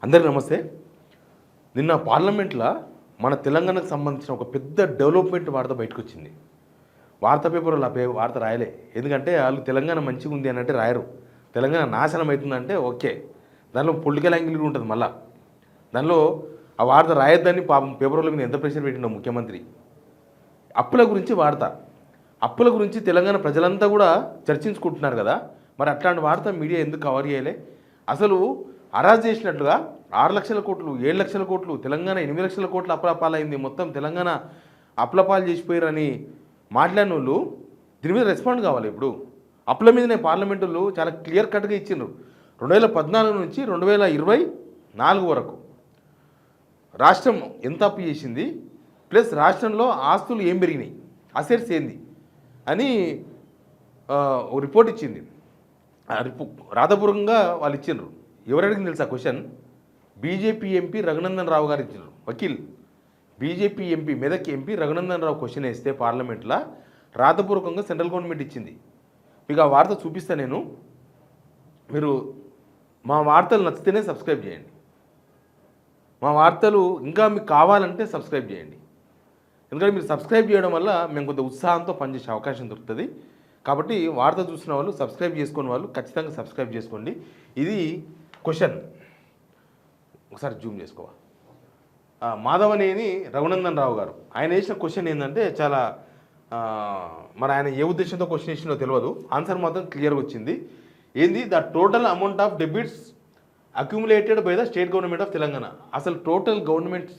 అందరికీ నమస్తే. నిన్న పార్లమెంట్లో మన తెలంగాణకు సంబంధించిన ఒక పెద్ద డెవలప్మెంట్ వార్త బయటకు వచ్చింది. వార్తా పేపర్లో వార్త రాయలే. ఎందుకంటే వాళ్ళు తెలంగాణ మంచిగా ఉంది అని అంటే రాయరు. తెలంగాణ నాశనం అవుతుందంటే ఓకే, దానిలో పొలిటికల్ యాంగిల్ కూడా ఉంటుంది. మళ్ళీ దానిలో ఆ వార్త రాయొద్దని పాపం పేపర్ల మీద ఎంత ప్రెషర్ పెట్టిండో ముఖ్యమంత్రి. అప్పుల గురించి వార్త, అప్పుల గురించి తెలంగాణ ప్రజలంతా కూడా చర్చించుకుంటున్నారు కదా. మరి అట్లాంటి వార్త మీడియా ఎందుకు కవర్ చేయలే? అసలు అరాజ్ చేసినట్లుగా 6 లక్షల కోట్లు, 7 లక్షల కోట్లు, తెలంగాణ 8 లక్షల కోట్లు అప్పులపాలైంది, మొత్తం తెలంగాణ అప్పులపాలు చేసిపోయారని మాట్లాడిన వాళ్ళు దీని మీద రెస్పాండ్ కావాలి. ఇప్పుడు అప్పుల మీదనే పార్లమెంటులు చాలా క్లియర్ కట్గా ఇచ్చిండ్రు. 2014 నుంచి 2024 వరకు రాష్ట్రం ఎంత అప్పు చేసింది, ప్లస్ రాష్ట్రంలో ఆస్తులు ఏం పెరిగినాయి, అసెట్స్ ఏంది అని రిపోర్ట్ ఇచ్చింది. రాతపూర్వకంగా వాళ్ళు ఇచ్చిండ్రు. ఎవరు అడిగింది తెలుసా question? BJP MP Raghunandan Rao గారు ఇచ్చారు. వకీల్ BJP MP, Medak MP Raghunandan Rao question వేస్తే పార్లమెంట్లో రాతపూర్వకంగా సెంట్రల్ గవర్నమెంట్ ఇచ్చింది. మీకు ఆ వార్త చూపిస్తా నేను. మీరు మా వార్తలు నచ్చితేనే సబ్స్క్రైబ్ చేయండి. మా వార్తలు ఇంకా మీకు కావాలంటే సబ్స్క్రైబ్ చేయండి. ఎందుకంటే మీరు సబ్స్క్రైబ్ చేయడం వల్ల మేము కొంత ఉత్సాహంతో పనిచేసే అవకాశం దొరుకుతుంది. కాబట్టి వార్త చూసిన వాళ్ళు, సబ్స్క్రైబ్ చేసుకున్న వాళ్ళు ఖచ్చితంగా సబ్స్క్రైబ్ చేసుకోండి. ఇది క్వశ్చన్, ఒకసారి జూమ్ చేసుకోవా. మాధవనేని రఘునందన్ రావు గారు ఆయన వేసిన క్వశ్చన్ ఏంటంటే చాలా మరి ఆయన ఏ ఉద్దేశంతో క్వశ్చన్ వేసినో తెలియదు. ఆన్సర్ మాత్రం క్లియర్గా వచ్చింది. ఏంది? The total amount of debits accumulated by the state government of Telangana. అసలు టోటల్ గవర్నమెంట్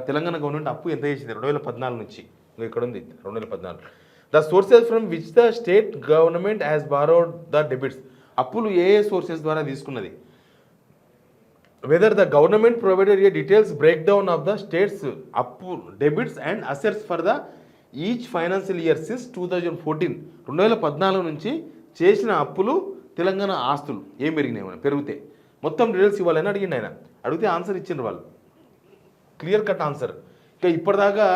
తెలంగాణ గవర్నమెంట్ అప్పు ఎంత చేసింది 2014 నుంచి? ఇక్కడ ఉంది 2014. The sources from which the state government has borrowed the debits. అప్పులు ఏ సోర్సెస్ ద్వారా తీసుకున్నది. Whether the government provided a details break down of the states అప్పు debits and assets for the each financial year since 2014. 2014 నుంచి చేసిన అప్పులు, తెలంగాణ ఆస్తులు ఏం పెరిగినాయి, పెరిగితే మొత్తం డీటెయిల్స్ ఇవ్వాలని అడిగిండు ఆయన. అడిగితే ఆన్సర్ ఇచ్చిండ్రు వాళ్ళు, క్లియర్ కట్ ఆన్సర్. ఇంకా ఇప్పటిదాకా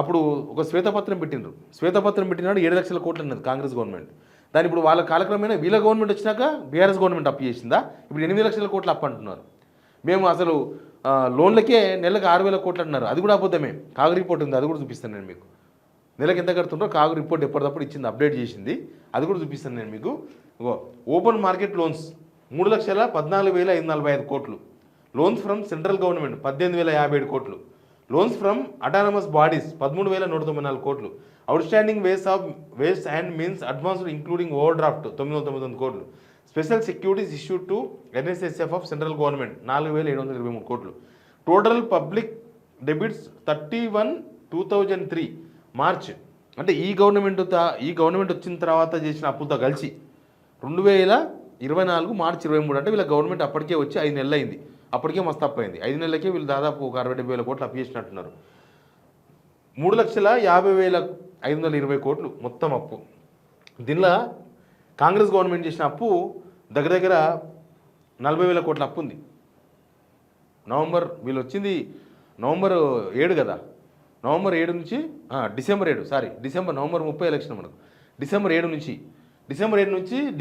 అప్పుడు ఒక శ్వేతపత్రం పెట్టిండ్రు. శ్వేతపత్రం పెట్టినాడు 7 లక్షల కోట్లు అన్నది కాంగ్రెస్ గవర్నమెంట్. దాని ఇప్పుడు వాళ్ళ కాలక్రమేణా వీళ్ళ గవర్నమెంట్ వచ్చినాక బీఆర్ఎస్ గవర్నమెంట్ అప్పు చేసిందా? ఇప్పుడు 8 లక్షల కోట్లు అప్పు అంటున్నారు. మేము అసలు లోన్లకే నెలకు 6,000 కోట్లు అంటున్నారు. అది కూడా అబద్ధమే. కాగు రిపోర్ట్ ఉంది, అది కూడా చూపిస్తాను నేను మీకు. నెలకు ఎంత కడుతుంటారో కాగు రిపోర్ట్ ఎప్పటికప్పుడు ఇచ్చింది, అప్డేట్ చేసింది, అది కూడా చూపిస్తాను నేను మీకు. ఓపెన్ మార్కెట్ లోన్స్ 3,14,545 కోట్లు. లోన్స్ ఫ్రమ్ సెంట్రల్ గవర్నమెంట్ 18,057 కోట్లు. లోన్స్ ఫ్రమ్ అటానమస్ బాడీస్ 13,194 కోట్లు. Outstanding ways and means advanced including overdraft 999 కోట్లు. Special securities issued to NSSF of central government 4,723 కోట్లు. టోటల్ పబ్లిక్ డెబిట్స్ 31/2003 మార్చ్, అంటే ఈ government వచ్చిన తర్వాత చేసిన అప్పులతో కలిసి 2024 మార్చి 23, అంటే వీళ్ళ గవర్నమెంట్ అప్పటికే వచ్చి 5 నెలలు అయింది. అప్పటికే మస్తు అప్పు అయింది. 5 నెలలకే వీళ్ళు దాదాపు ఒక 60,000 కోట్లు అప్పు చేసినట్టున్నారు. 3,50,520 కోట్లు మొత్తం అప్పు. దీనిలో కాంగ్రెస్ గవర్నమెంట్ చేసిన అప్పు దగ్గర 40,000 కోట్ల అప్పు ఉంది. వీళ్ళు వచ్చింది నవంబర్ 7 కదా. నవంబర్ 7 నుంచి నవంబర్ 30 ఎలక్షన్ మనకు. డిసెంబర్ 7 నుంచి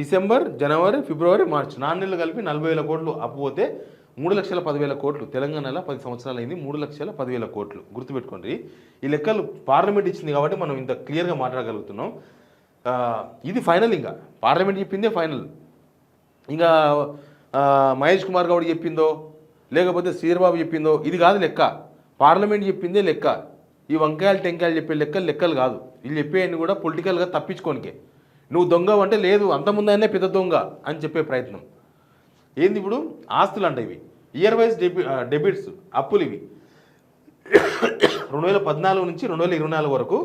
డిసెంబర్, జనవరి, ఫిబ్రవరి, మార్చి 4 నెలలు కలిపి 40,000 కోట్లు అప్పు పోతే 3,10,000 కోట్లు. తెలంగాణలో 10 సంవత్సరాలు అయింది. 3,10,000 కోట్లు గుర్తుపెట్టుకోండి. ఈ లెక్కలు పార్లమెంట్ ఇచ్చింది కాబట్టి మనం ఇంత క్లియర్గా మాట్లాడగలుగుతున్నాం. ఇది ఫైనల్. ఇంకా పార్లమెంట్ చెప్పిందే ఫైనల్. ఇంకా మహేష్ కుమార్ గౌడ్ చెప్పిందో లేకపోతే శ్రీధర్బాబు చెప్పిందో ఇది కాదు లెక్క. పార్లమెంట్ చెప్పిందే లెక్క. ఈ వంకాయలు టెంకాయలు చెప్పే లెక్కలు కాదు. వీళ్ళు చెప్పేయన్ని కూడా పొలిటికల్గా తప్పించుకోనికే. నువ్వు దొంగ అంటే లేదు, అంతకుముందనే పెద్ద దొంగ అని చెప్పే ప్రయత్నం. ఏంది ఇప్పుడు? ఆస్తులు అంటే ఇవి ఇయర్ వైజ్ డెబిట్స్, అప్పులు ఇవి 2014 నుంచి 2024 వరకు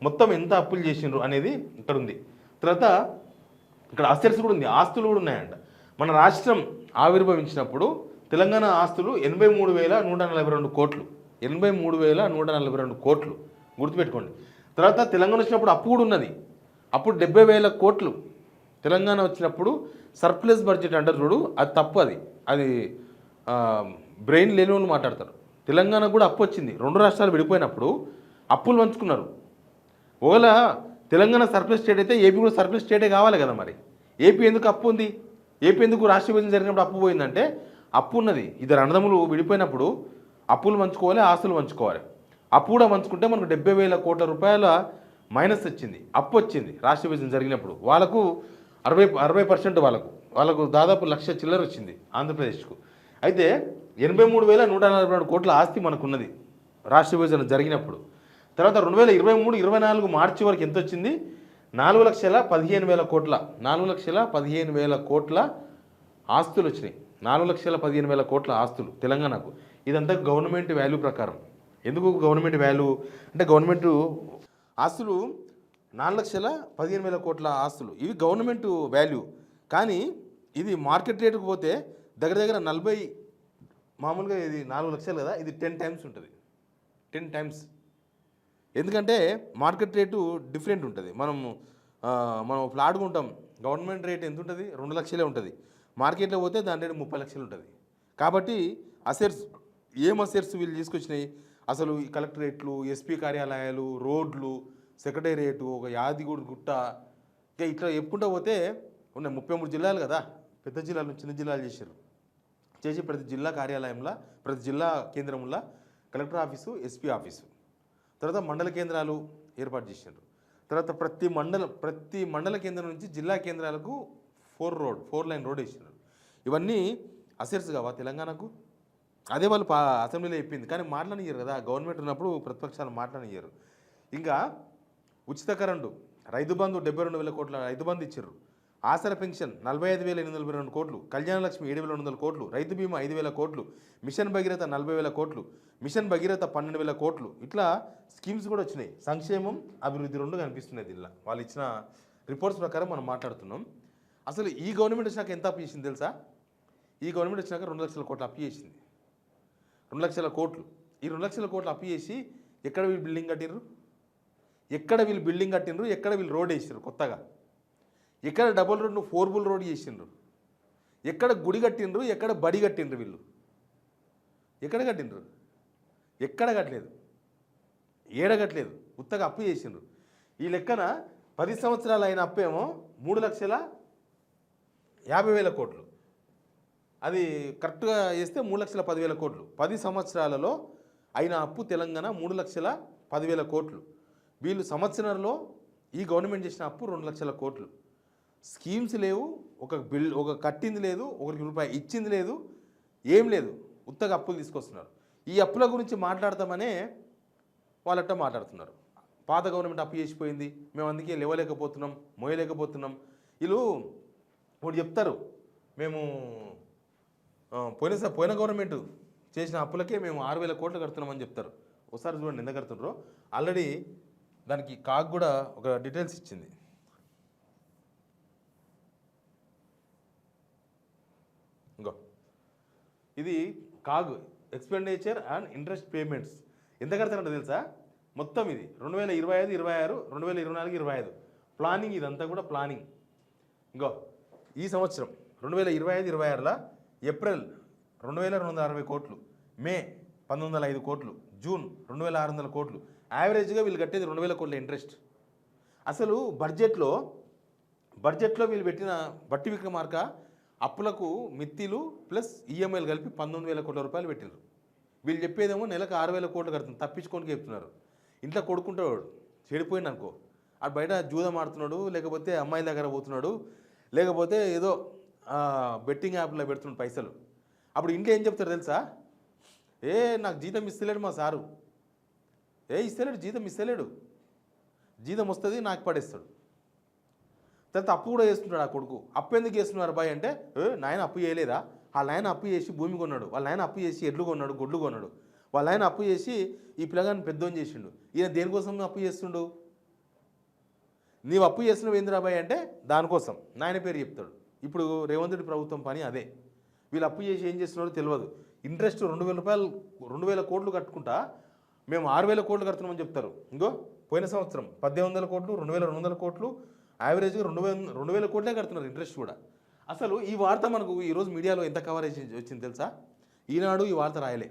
మొత్తం ఎంత అప్పులు చేసిండ్రు అనేది ఇక్కడ ఉంది. తర్వాత ఇక్కడ అసెట్స్ కూడా ఉంది, ఆస్తులు కూడా ఉన్నాయంట. మన రాష్ట్రం ఆవిర్భవించినప్పుడు తెలంగాణ ఆస్తులు 83,142 కోట్లు. 83,142 కోట్లు గుర్తుపెట్టుకోండి. తర్వాత తెలంగాణ వచ్చినప్పుడు అప్పు కూడా ఉన్నది. అప్పుడు 70,000 కోట్లు. తెలంగాణ వచ్చినప్పుడు సర్ప్లస్ బడ్జెట్ అంటారు చూడు, అది తప్పు. అది బ్రెయిన్ లేని వాళ్ళు మాట్లాడతారు. తెలంగాణకు కూడా అప్పు వచ్చింది. 2 రాష్ట్రాలు విడిపోయినప్పుడు అప్పులు పంచుకున్నారు. ఒకవేళ తెలంగాణ సర్ప్లస్ స్టేట్ అయితే ఏపీ కూడా సర్ప్లస్ స్టేటే కావాలి కదా. మరి ఏపీ ఎందుకు అప్పు ఉంది? ఏపీ ఎందుకు రాష్ట్ర విభజన జరిగినప్పుడు అప్పు పోయిందంటే అప్పు ఉన్నది. ఇద్దరు అన్నదమ్ములు విడిపోయినప్పుడు అప్పులు పంచుకోవాలి, ఆస్తులు పంచుకోవాలి. అప్పు కూడా పంచుకుంటే మనకు 70,000 కోట్ల రూపాయల మైనస్ వచ్చింది, అప్పు వచ్చింది రాష్ట్ర విభజన జరిగినప్పుడు. వాళ్ళకు 60% వాళ్ళకు దాదాపు 1,00,000 చిల్లర వచ్చింది ఆంధ్రప్రదేశ్కు. అయితే 83,142 కోట్ల ఆస్తి మనకున్నది రాష్ట్ర విభజన జరిగినప్పుడు. తర్వాత 2023-24 మార్చి వరకు ఎంత వచ్చింది? 4,15,000 కోట్ల 4,15,000 కోట్ల ఆస్తులు వచ్చినాయి. 4,15,000 కోట్ల ఆస్తులు తెలంగాణకు. ఇదంతా గవర్నమెంట్ వాల్యూ ప్రకారం. ఎందుకు గవర్నమెంట్ వాల్యూ అంటే గవర్నమెంట్ ఆస్తులు 4,15,000 కోట్ల ఆస్తులు ఇవి గవర్నమెంట్ వాల్యూ. కానీ ఇది మార్కెట్ రేటుకు పోతే దగ్గర దగ్గర 40, మామూలుగా ఇది 4 లక్షలు కదా, ఇది 10 టైమ్స్ ఉంటుంది. 10 టైమ్స్. ఎందుకంటే మార్కెట్ రేటు డిఫరెంట్ ఉంటుంది. మనం ఫ్లాట్గా ఉంటాం, గవర్నమెంట్ రేట్ ఎంత ఉంటుంది? 2 లక్షలే ఉంటుంది. మార్కెట్లో పోతే దాని రేటు 30 లక్షలు ఉంటుంది. కాబట్టి అసెట్స్ ఏం అసెట్స్ వీళ్ళు తీసుకొచ్చినాయి? అసలు ఈ కలెక్టరేట్లు, ఎస్పీ కార్యాలయాలు, రోడ్లు, సెక్రటేరియట్, ఒక యాదిగూడ గుట్ట, ఇంకా ఇట్లా చెప్పుకుంటూ పోతే ఉన్నాయి 33 జిల్లాలు కదా, పెద్ద జిల్లాలు చిన్న జిల్లాలు చేసి ప్రతి జిల్లా కార్యాలయంలో, ప్రతి జిల్లా కేంద్రంలో కలెక్టర్ ఆఫీసు, ఎస్పీ ఆఫీసు, తర్వాత మండల కేంద్రాలు ఏర్పాటు చేశారు. తర్వాత ప్రతి మండల కేంద్రం నుంచి జిల్లా కేంద్రాలకు 4 లైన్ రోడ్ వేసినారు. ఇవన్నీ అసెట్స్ కావా తెలంగాణకు? అదే వాళ్ళు అసెంబ్లీలో చెప్పింది. కానీ మాట్లాడనియ్యారు కదా, గవర్నమెంట్ ఉన్నప్పుడు ప్రతిపక్షాలు మాట్లాడనియ్యారు. ఇంకా ఉచిత కరెంటు, రైతు బంధు 72,000 కోట్ల రైతు బంధు ఇచ్చారు. ఆసర పెన్షన్ 45,822 కోట్లు, కళ్యాణ లక్ష్మి 7,200 కోట్లు, రైతు బీమా 5,000 కోట్లు, మిషన్ భగీరథ 40,000 కోట్లు, మిషన్ భగీరథ 12,000 కోట్లు. ఇట్లా స్కీమ్స్ కూడా వచ్చినాయి. సంక్షేమం, అభివృద్ధి రెండు కనిపిస్తున్నాయి దీనిలో. వాళ్ళు ఇచ్చిన రిపోర్ట్స్ ప్రకారం మనం మాట్లాడుతున్నాం. అసలు ఈ గవర్నమెంట్ వచ్చినాక ఎంత అప్పు చేసింది తెలుసా? ఈ గవర్నమెంట్ వచ్చినాక 2 లక్షల కోట్ల అప్పు చేసింది. 2 లక్షల కోట్లు. ఈ 2 లక్షల కోట్లు అప్పు చేసి ఎక్కడ వీళ్ళు బిల్డింగ్ కట్టిండ్రు? ఎక్కడ వీళ్ళు రోడ్ వేసారు కొత్తగా? ఎక్కడ డబుల్ రోడ్ను 4 బుల్ రోడ్ చేసిండ్రు? ఎక్కడ గుడి కట్టిండ్రు? ఎక్కడ బడి కట్టిండ్రు? వీళ్ళు ఎక్కడ కట్టిండ్రు? ఎక్కడ కట్టలేదు, ఏడగట్లేదు, ఉత్తగా అప్పు చేసిండ్రు. ఈ లెక్కన 10 సంవత్సరాలు అయిన అప్పేమో 3,50,000 కోట్లు. అది కరెక్ట్గా వేస్తే 3,10,000 కోట్లు. 10 సంవత్సరాలలో అయిన అప్పు తెలంగాణ 3,10,000 కోట్లు. వీళ్ళు సంవత్సరంలో ఈ గవర్నమెంట్ చేసిన అప్పు 2 లక్షల కోట్లు. స్కీమ్స్ లేవు, ఒక కట్టింది లేదు, ఒకరికి రూపాయి ఇచ్చింది లేదు, ఏం లేదు, ఉత్తగా అప్పులు తీసుకొస్తున్నారు. ఈ అప్పుల గురించి మాట్లాడతామనే వాళ్ళట్ట మాట్లాడుతున్నారు. పాత గవర్నమెంట్ అప్పు చేసిపోయింది, మేము అందుకే లేవలేకపోతున్నాం, మోయలేకపోతున్నాం. వీళ్ళు ఒకటి చెప్తారు, మేము పోయిన గవర్నమెంట్ చేసిన అప్పులకే మేము 6,000 కోట్లు కడుతున్నామని చెప్తారు. ఒకసారి చూడండి ఎంత కడుతున్నారో. ఆల్రెడీ దానికి కాగ్ కూడా ఒక డీటెయిల్స్ ఇచ్చింది. ఇంకో ఇది CAG expenditure and interest payments ఎంత కడతారంటే తెలుసా? మొత్తం ఇది 2025, 26, 2024, 25 ప్లానింగ్. ఇదంతా కూడా ప్లానింగ్. ఇంకో ఈ సంవత్సరం 2025, 26లో ఏప్రిల్ 2,260 కోట్లు, మే 1,105 కోట్లు, జూన్ 2,600 కోట్లు. యావరేజ్గా వీళ్ళు కట్టేది 2,000 కోట్ల ఇంట్రెస్ట్. అసలు బడ్జెట్లో వీళ్ళు పెట్టిన బట్టి విక్రమార్క అప్పులకు మిత్తిలు ప్లస్ ఈఎంఐలు కలిపి 19,000 కోట్ల రూపాయలు పెట్టినారు. వీళ్ళు చెప్పేదేమో నెలకు 6,000 కోట్లు కడుతుంది, తప్పించుకొని చెప్తున్నారు. ఇంట్లో కొడుకుంటాడు చెడిపోయింది అనుకో, అటు బయట జూదం ఆడుతున్నాడు, లేకపోతే అమ్మాయిల దగ్గర పోతున్నాడు, లేకపోతే ఏదో బెట్టింగ్ యాప్లో పెడుతున్నాడు పైసలు. అప్పుడు ఇంట్లో ఏం చెప్తారు తెలుసా? నాకు జీతం ఇస్తలేడు మా సారు, జీతం ఇస్తలేడు, జీతం వస్తుంది నాకు పడేస్తాడు. తర్వాత అప్పు కూడా చేస్తుంటాడు ఆ కొడుకు. అప్పు ఎందుకు చేస్తున్నారు అబ్బాయి అంటే, నాయన అప్పు చేయలేదా? వాళ్ళ ఆయన అప్పు చేసి భూమి కొన్నాడు, వాళ్ళ ఆయన అప్పు చేసి ఎడ్లు కొన్నాడు, గొడ్లు కొన్నాడు, వాళ్ళ ఆయన అప్పు చేసి ఈ పిల్లగాన్ని పెద్దోని చేసిండు. ఈయన దేనికోసం అప్పు చేస్తుండు? నీవు అప్పు చేస్తున్నావు ఏంది రాబాయ్ అంటే దానికోసం నాయన పేరు చెప్తాడు. ఇప్పుడు రేవంత్ రెడ్డి ప్రభుత్వం పని అదే. వీళ్ళు అప్పు చేసి ఏం చేస్తున్నారో తెలియదు. ఇంట్రెస్ట్ 2,000 కోట్లు కట్టుకుంటా మేము 6,000 కోట్లు కడుతున్నామని చెప్తారు. ఇంకో పోయిన సంవత్సరం 1,800 కోట్లు, 2,200 కోట్లు, యావరేజ్గా 2,000 కోట్లే కడుతున్నారు ఇంట్రెస్ట్ కూడా. అసలు ఈ వార్త మనకు ఈరోజు మీడియాలో ఎంత కవరేజ్ వచ్చింది తెలుసా? ఈనాడు ఈ వార్త రాయలే,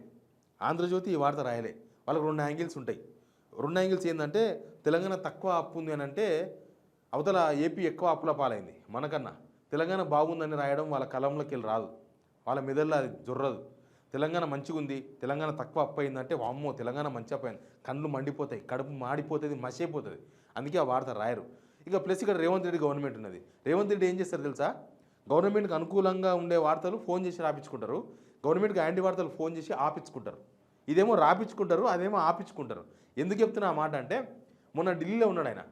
ఆంధ్రజ్యోతి ఈ వార్త రాయలే. వాళ్ళకి 2 యాంగిల్స్ ఉంటాయి. 2 యాంగిల్స్ ఏంటంటే తెలంగాణ తక్కువ అప్పు ఉంది అని అంటే అవతల ఏపీ ఎక్కువ అప్పుల పాలైంది మనకన్నా. తెలంగాణ బాగుందని రాయడం వాళ్ళ కలంలోకి వెళ్ళి రాదు. వాళ్ళ మెదడులో అది జొర్రదు. తెలంగాణ మంచిగా ఉంది, తెలంగాణ తక్కువ అప్పు అయిందంటే వామ్మో తెలంగాణ మంచి అప్పు అయింది, కళ్ళు మండిపోతాయి, కడుపు మాడిపోతుంది, మసైపోతుంది. అందుకే ఆ వార్త రాయరు. ఇక ప్లస్ ఇక్కడ రేవంత్ రెడ్డి గవర్నమెంట్ ఉన్నది. రేవంత్ రెడ్డి ఏం చేస్తారు తెలుసా? గవర్నమెంట్కి అనుకూలంగా ఉండే వార్తలు ఫోన్ చేసి రాపించుకుంటారు, గవర్నమెంట్కి యాంటీ వార్తలు ఫోన్ చేసి ఆపించుకుంటారు. ఇదేమో రాపించుకుంటారు, అదేమో ఆపించుకుంటారు. ఎందుకు చెప్తున్నా ఆ మాట అంటే, మొన్న ఢిల్లీలో ఉన్నాడు ఆయన,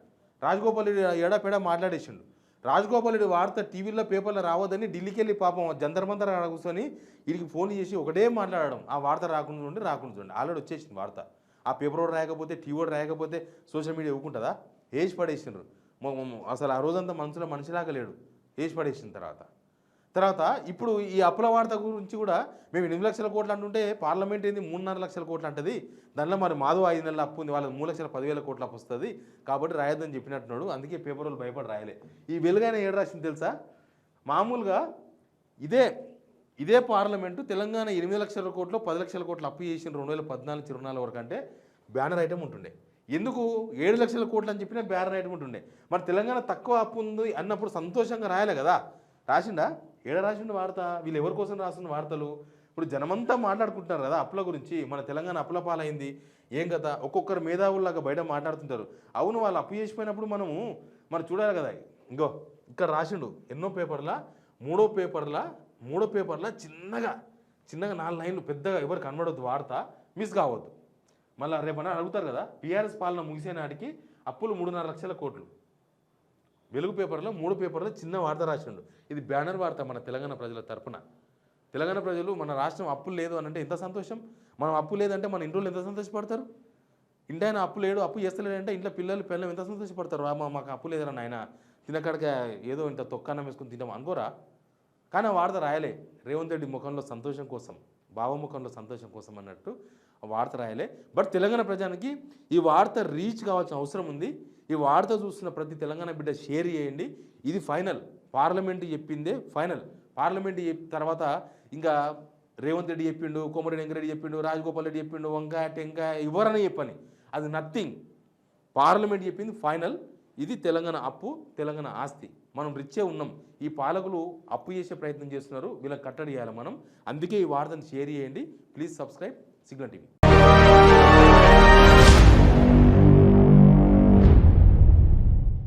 రాజగోపాల్ రెడ్డి ఏడాపేడా మాట్లాడేసిండు. రాజగోపాల్ రెడ్డి వార్త టీవీలో పేపర్లో రావద్దని ఢిల్లీకి వెళ్ళి పాపం జంతర్ మంతర్ కూర్చొని వీడికి ఫోన్ చేసి ఒకటే మాట్లాడడం, ఆ వార్త రాకుండా ఉండి ఆల్రెడీ వచ్చేసింది వార్త. ఆ పేపర్ కూడా రాయకపోతే, టీవీ కూడా రాయకపోతే సోషల్ మీడియా ఇవ్వకుంటుందా? వేసి పడేసిండ్రు. అసలు ఆ రోజంతా మనసులో మనిషిలాగా లేడు, వేసి పడేసిన తర్వాత ఇప్పుడు ఈ అప్పుల వార్త గురించి కూడా మేము 8 లక్షల కోట్లు అంటుంటే పార్లమెంట్ ఏంది 3.5 లక్షల కోట్లు అంటది, దానిలో మరి మాధవ్ 5 నెలల అప్పు ఉంది, వాళ్ళకి 3,10,000 కోట్ల అప్పు వస్తుంది కాబట్టి రాయొద్దని చెప్పినట్టున్నాడు. అందుకే పేపర్ వాళ్ళు భయపడి రాయలే. ఈ వెలుగైన ఏడు రాసింది తెలుసా? మామూలుగా ఇదే పార్లమెంటు తెలంగాణ 8 లక్షల కోట్లు 10 లక్షల కోట్లు అప్పు చేసిన 2014-24 వరకు అంటే బ్యానర్ ఐటమ్ ఉంటుండే. ఎందుకు 7 లక్షల కోట్లు అని చెప్పినా బ్యానర్ ఐటమ్ ఉంటుండే. మరి తెలంగాణ తక్కువ అప్పు ఉంది అన్నప్పుడు సంతోషంగా రాయలే కదా? రాసిండా? ఏడ రాసిండు వార్త? వీళ్ళు ఎవరి కోసం రాస్తున్న వార్తలు? ఇప్పుడు జనమంతా మాట్లాడుకుంటున్నారు కదా అప్పుల గురించి, మన తెలంగాణ అప్పుల పాలైంది ఏం కదా, ఒక్కొక్కరు మేధావుల్లాగా బయట మాట్లాడుతుంటారు. అవును, వాళ్ళు అప్పు చేసిపోయినప్పుడు మనం చూడాలి కదా. ఇంకో ఇక్కడ రాసిండు ఎన్నో పేపర్లా, మూడో పేపర్లా చిన్నగా 4 లైన్లు పెద్దగా ఎవరు కనబడవద్దు, వార్త మిస్ కావద్దు. మళ్ళీ రేపన్నా అడుగుతారు కదా, టీఆర్ఎస్ పాలన ముగిసే నాటికి అప్పులు 3.5 లక్షల కోట్లు. వెలుగు పేపర్లో 3 పేపర్లో చిన్న వార్త రాసిండు. ఇది బ్యానర్ వార్త మన తెలంగాణ ప్రజల తరపున. తెలంగాణ ప్రజలు మన రాష్ట్రం అప్పులు లేదు అని అంటే ఎంత సంతోషం, మనం అప్పు లేదంటే మన ఇంట్లో ఎంత సంతోషపడతారు. ఇంటైనా అప్పు లేడు, అప్పు చేస్తలేడంటే ఇంట్లో పిల్లలు ఎంత సంతోషపడతారు. మాకు అప్పు లేదరా నాయన, తినకాడక ఏదో ఇంత తొక్కన్నం వేసుకుని తింటాం అనుకోరా. కానీ ఆ వార్త రాయలే. రేవంత్ రెడ్డి ముఖంలో సంతోషం కోసం, భావముఖంలో సంతోషం కోసం అన్నట్టు వార్త రాయలే. బట్ తెలంగాణ ప్రజానికి ఈ వార్త రీచ్ కావాల్సిన అవసరం ఉంది. ఈ వార్త చూస్తున్న ప్రతి తెలంగాణ బిడ్డ షేర్ చేయండి. ఇది ఫైనల్, పార్లమెంటు చెప్పిందే ఫైనల్. పార్లమెంటు తర్వాత ఇంకా రేవంత్ రెడ్డి చెప్పిండు, కోమరెడ్డి వెంకరెడ్డి చెప్పిండు, రాజగోపాల్ రెడ్డి చెప్పిండు, వంకాయ టెంకాయ ఎవరని చెప్పని, అది నథింగ్. పార్లమెంట్ చెప్పింది ఫైనల్. ఇది తెలంగాణ అప్పు, తెలంగాణ ఆస్తి. మనం రిచ్చే ఉన్నాం. ఈ పాలకులు అప్పు చేసే ప్రయత్నం చేస్తున్నారు, వీళ్ళకి కట్టడి చేయాలి మనం. అందుకే ఈ వార్తను షేర్ చేయండి. Please subscribe signal TV.